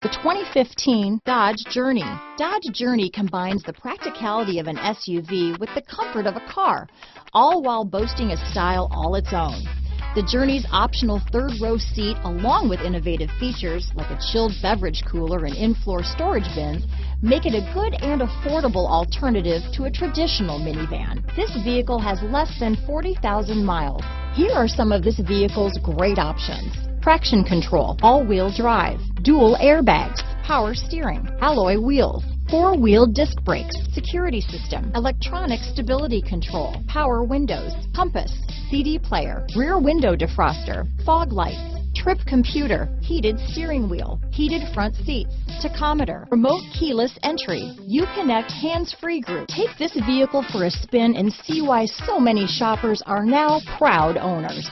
The 2015 Dodge Journey. Dodge Journey combines the practicality of an SUV with the comfort of a car, all while boasting a style all its own. The Journey's optional third-row seat, along with innovative features like a chilled beverage cooler and in-floor storage bins, make it a good and affordable alternative to a traditional minivan. This vehicle has less than 40,000 miles. Here are some of this vehicle's great options: traction control, all-wheel drive, dual airbags, power steering, alloy wheels, four-wheel disc brakes, security system, electronic stability control, power windows, compass, CD player, rear window defroster, fog lights, trip computer, heated steering wheel, heated front seats, tachometer, remote keyless entry, UCONNECT hands-free group. Take this vehicle for a spin and see why so many shoppers are now proud owners.